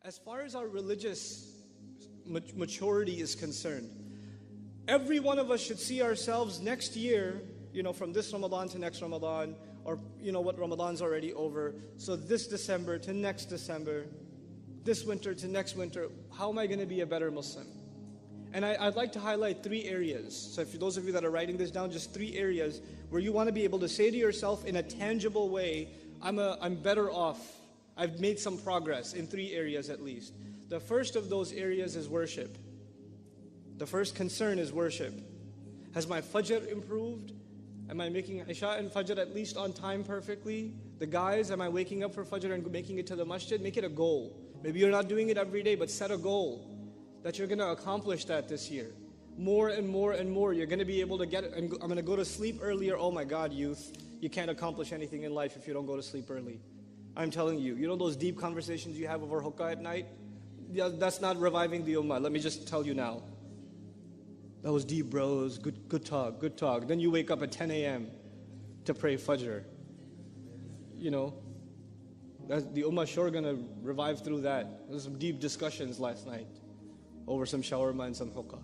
as far as our religious maturity is concerned, every one of us should see ourselves next year, from this Ramadan to next Ramadan, or what Ramadan's already over. So this December to next December, this winter to next winter, how am I going to be a better Muslim? And I'd like to highlight 3 areas. So for those of you that are writing this down, just 3 areas where you want to be able to say to yourself in a tangible way, I'm better off. I've made some progress in 3 areas at least. The first of those areas is worship. The first concern is worship. Has my Fajr improved? Am I making Isha and Fajr at least on time perfectly? The guys, am I waking up for Fajr and making it to the masjid? Make it a goal. Maybe you're not doing it every day, but set a goal that you're going to accomplish that this year. More and more and more, you're going to be able to get it. I'm going to go to sleep earlier. Oh my God, youth, you can't accomplish anything in life if you don't go to sleep early. I'm telling you, those deep conversations you have over hookah at night? Yeah, that's not reviving the ummah. Let me just tell you now. That was deep, bros. Good talk, good talk. Then you wake up at 10 a.m. to pray Fajr. That's the ummah sure gonna revive through that. There was some deep discussions last night over some shawarma and some hookah.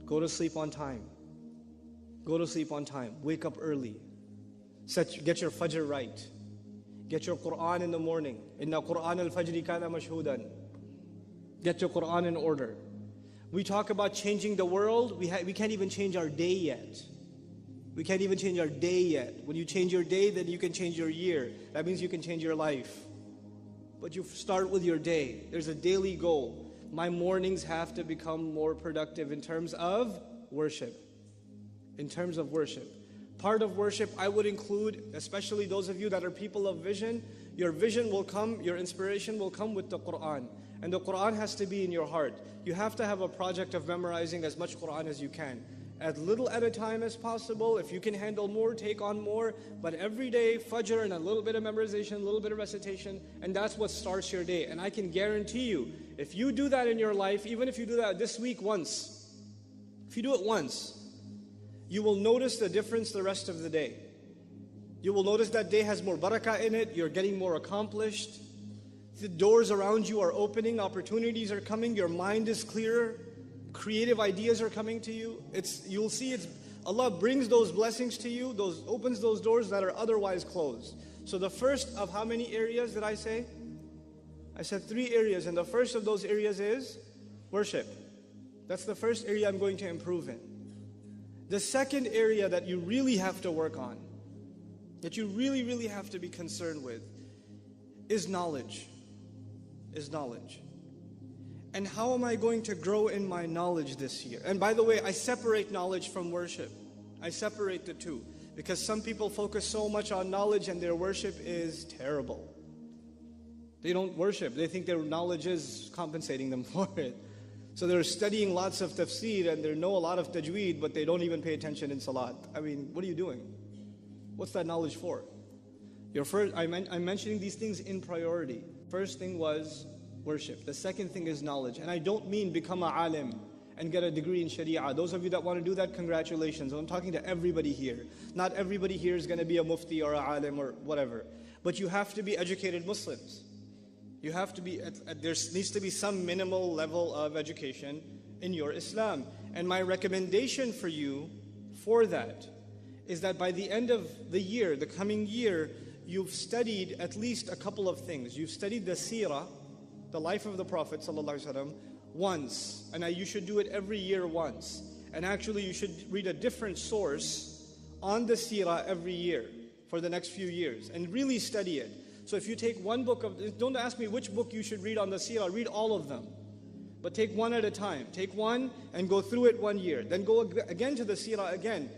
Go to sleep on time. Go to sleep on time. Wake up early. Get your Fajr right. Get your Quran in the morning. Inna Quran al-Fajri kana mashhudan. Get your Quran in order. We talk about changing the world. We can't even change our day yet. We can't even change our day yet. When you change your day, then you can change your year. That means you can change your life. But you start with your day. There's a daily goal. My mornings have to become more productive in terms of worship. In terms of worship. Part of worship I would include, especially those of you that are people of vision, your vision will come, your inspiration will come with the Quran. And the Quran has to be in your heart. You have to have a project of memorizing as much Quran as you can. As little at a time as possible. If you can handle more, take on more. But every day, Fajr and a little bit of memorization, a little bit of recitation, and that's what starts your day. And I can guarantee you, if you do that in your life, even if you do that this week once, if you do it once, you will notice the difference the rest of the day. You will notice that day has more barakah in it, you're getting more accomplished. The doors around you are opening, opportunities are coming, your mind is clearer, creative ideas are coming to you. You'll see Allah brings those blessings to you, opens those doors that are otherwise closed. So the first of how many areas did I say? I said 3 areas, and the first of those areas is worship. That's the first area I'm going to improve in. The second area that you really have to work on, that you really, really have to be concerned with, is knowledge. And how am I going to grow in my knowledge this year? And by the way, I separate knowledge from worship. I separate the two. Because some people focus so much on knowledge and their worship is terrible. They don't worship. They think their knowledge is compensating them for it. So they're studying lots of tafsir and they know a lot of tajweed, but they don't even pay attention in salat. I mean, what are you doing? What's that knowledge for? I'm mentioning these things in priority. First thing was worship. The second thing is knowledge. And I don't mean become a alim and get a degree in sharia. Those of you that want to do that, congratulations. I'm talking to everybody here. Not everybody here is going to be a mufti or a alim or whatever. But you have to be educated Muslims. You have to be, there needs to be some minimal level of education in your Islam. And my recommendation for you for that is that by the end of the year, the coming year, you've studied at least a couple of things. You've studied the seerah, the life of the Prophet ﷺ, once. And you should do it every year once. And actually you should read a different source on the seerah every year for the next few years. And really study it. So if you take one book don't ask me which book you should read on the seerah, read all of them. But take one at a time. Take one and go through it 1 year. Then go again to the seerah again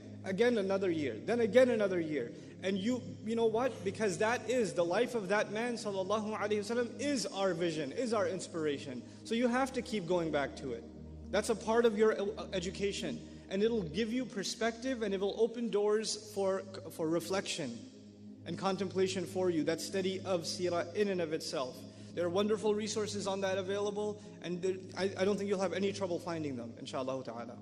another year. Then again another year. And you know what? Because that is the life of that man, sallallahu alaihi wasallam, is our vision, is our inspiration. So you have to keep going back to it. That's a part of your education. And it'll give you perspective and it will open doors for reflection and contemplation for you. That study of seerah in and of itself. There are wonderful resources on that available, and I don't think you'll have any trouble finding them, inshallah ta'ala.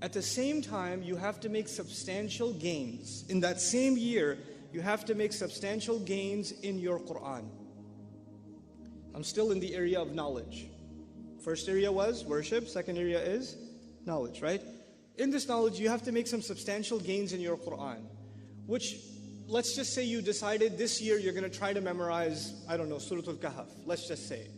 At the same time, you have to make substantial gains. In that same year, you have to make substantial gains in your Quran. I'm still in the area of knowledge. First area was worship, second area is knowledge, right? In this knowledge, you have to make some substantial gains in your Quran, which, let's just say you decided this year you're going to try to memorize, I don't know, Surah Al-Kahf, let's just say.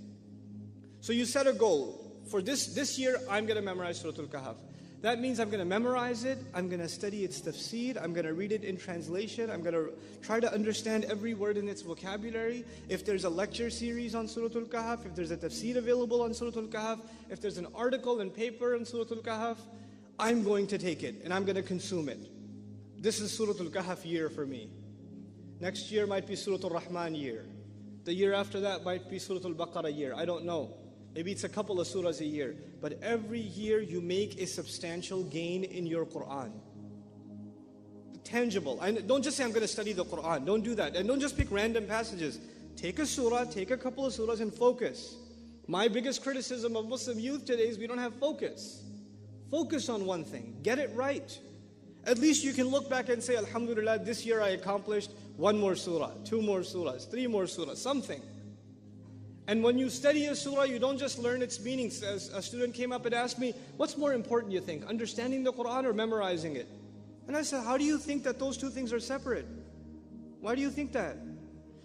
So you set a goal. For this year, I'm going to memorize Surah Al-Kahf. That means I'm going to memorize it, I'm going to study its tafsir, I'm going to read it in translation, I'm going to try to understand every word in its vocabulary. If there's a lecture series on Surah Al-Kahf, if there's a tafsir available on Surah Al-Kahf, if there's an article and paper on Surah Al-Kahf, I'm going to take it and I'm going to consume it. This is Surah Al-Kahf year for me. Next year might be Surah Al-Rahman year. The year after that might be Surah Al-Baqarah year. I don't know. Maybe it's a couple of surahs a year. But every year you make a substantial gain in your Quran. Tangible. And don't just say, I'm going to study the Quran. Don't do that. And don't just pick random passages. Take a surah, take a couple of surahs and focus. My biggest criticism of Muslim youth today is we don't have focus. Focus on one thing. Get it right. At least you can look back and say, Alhamdulillah, this year I accomplished 1 more surah, 2 more surahs, 3 more surahs, something. And when you study a surah, you don't just learn its meanings. As a student came up and asked me, what's more important, you think? Understanding the Quran or memorizing it? And I said, how do you think that those two things are separate? Why do you think that?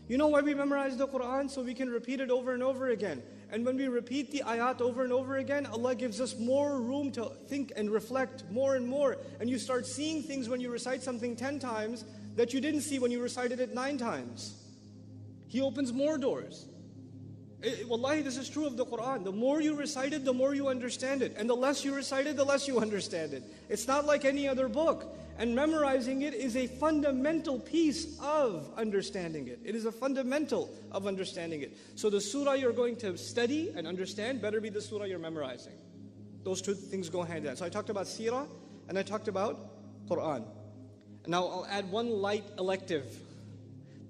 You know why we memorize the Quran? So we can repeat it over and over again. And when we repeat the ayat over and over again, Allah gives us more room to think and reflect more and more. And you start seeing things when you recite something 10 times that you didn't see when you recited it 9 times. He opens more doors. Wallahi, this is true of the Quran. The more you recite it, the more you understand it. And the less you recite it, the less you understand it. It's not like any other book. And memorizing it is a fundamental piece of understanding it. It is a fundamental of understanding it. So the surah you're going to study and understand better be the surah you're memorizing. Those two things go hand in hand. So I talked about seerah and I talked about Quran. And now I'll add one light elective.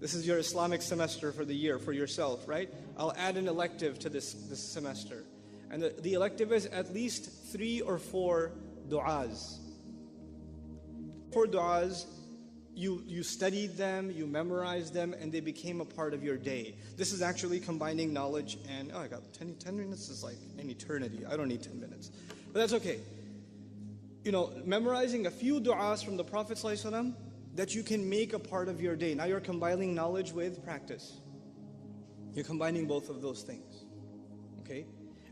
This is your Islamic semester for the year, for yourself, right? I'll add an elective to this semester. And the elective is at least 3 or 4 du'as. 4 du'as, you studied them, you memorized them, and they became a part of your day. This is actually combining knowledge and, I got 10 minutes is like an eternity. I don't need 10 minutes. But that's okay. You know, memorizing a few du'as from the Prophet ﷺ that you can make a part of your day. Now you're combining knowledge with practice. You're combining both of those things. Okay?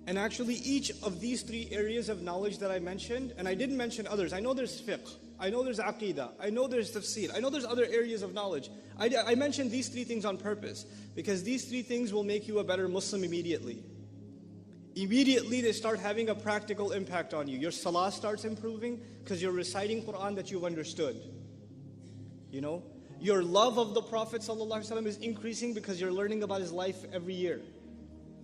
And actually each of these 3 areas of knowledge that I mentioned, and I didn't mention others. I know there's fiqh. I know there's aqidah. I know there's tafsir. I know there's other areas of knowledge. I mentioned these 3 things on purpose because these 3 things will make you a better Muslim immediately. Immediately they start having a practical impact on you. Your salah starts improving because you're reciting Quran that you've understood. You know, your love of the Prophet ﷺ is increasing because you're learning about his life every year.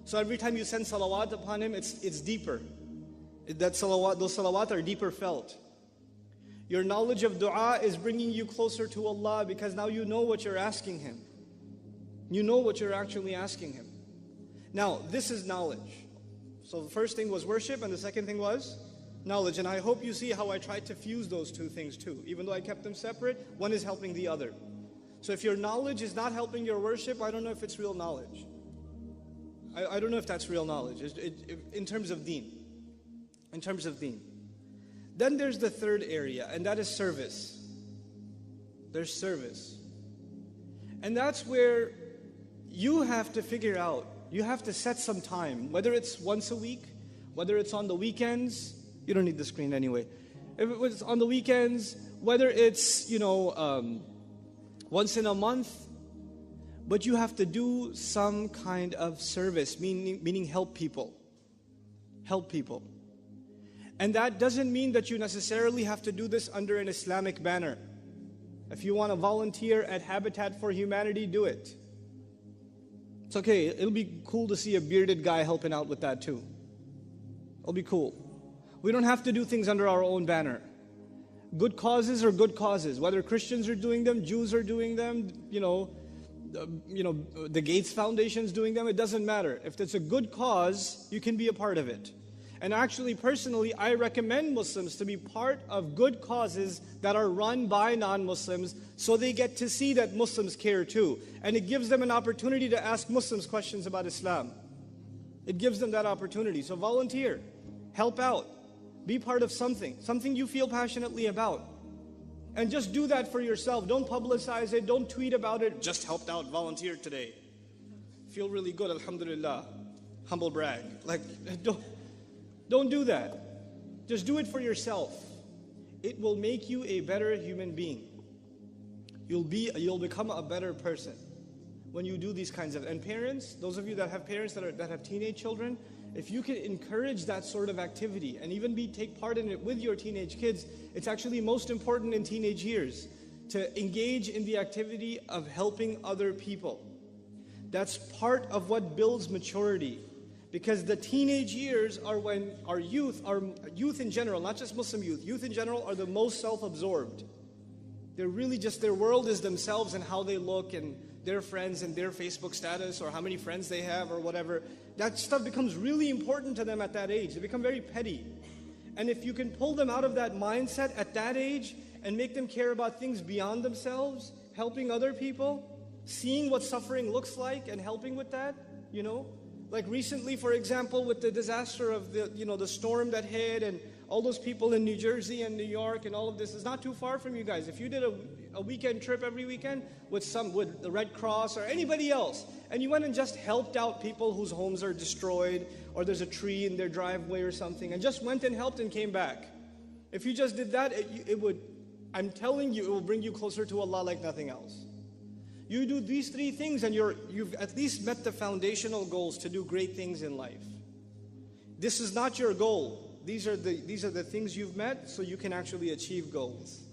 So every time you send salawat upon him, it's deeper. Those salawat are deeper felt. Your knowledge of dua is bringing you closer to Allah because now you know what you're asking Him. You know what you're actually asking Him. Now, this is knowledge. So the first thing was worship and the second thing was knowledge. And I hope you see how I tried to fuse those 2 things too. Even though I kept them separate, one is helping the other. So if your knowledge is not helping your worship, I don't know if it's real knowledge. I don't know if that's real knowledge in terms of deen. In terms of deen. Then there's the third area, and that is service. There's service. And that's where you have to figure out, you have to set some time, whether it's once a week, whether it's on the weekends. You don't need the screen anyway. If it was on the weekends, whether it's, once in a month, but you have to do some kind of service, meaning help people. Help people. And that doesn't mean that you necessarily have to do this under an Islamic banner. If you want to volunteer at Habitat for Humanity, do it. It's okay, it'll be cool to see a bearded guy helping out with that too. It'll be cool. We don't have to do things under our own banner. Good causes are good causes. Whether Christians are doing them, Jews are doing them, the Gates Foundation's doing them, it doesn't matter. If it's a good cause, you can be a part of it. And actually, personally, I recommend Muslims to be part of good causes that are run by non-Muslims so they get to see that Muslims care too. And it gives them an opportunity to ask Muslims questions about Islam. It gives them that opportunity. So volunteer, help out, be part of something you feel passionately about. And just do that for yourself. Don't publicize it, don't tweet about it. Just helped out, volunteered today. Feel really good, alhamdulillah. Humble brag. Like, don't do that. Just do it for yourself. It will make you a better human being. You'll become a better person when you do these kinds of. And parents, those of you that have parents that have teenage children, if you can encourage that sort of activity and even take part in it with your teenage kids, it's actually most important in teenage years to engage in the activity of helping other people. That's part of what builds maturity. Because the teenage years are when our youth in general, not just Muslim youth in general are the most self-absorbed. They're really just, their world is themselves and how they look and their friends and their Facebook status or how many friends they have or whatever. That stuff becomes really important to them at that age. They become very petty. And if you can pull them out of that mindset at that age and make them care about things beyond themselves, helping other people, seeing what suffering looks like and helping with that, you know. Like recently, for example, with the disaster of the storm that hit and all those people in New Jersey and New York and all of this is not too far from you guys. If you did a weekend trip every weekend with the Red Cross or anybody else, and you went and just helped out people whose homes are destroyed or there's a tree in their driveway or something, and just went and helped and came back. If you just did that, I'm telling you, it will bring you closer to Allah like nothing else. You do these three things and you've at least met the foundational goals to do great things in life. This is not your goal. These are the things you've met so you can actually achieve goals.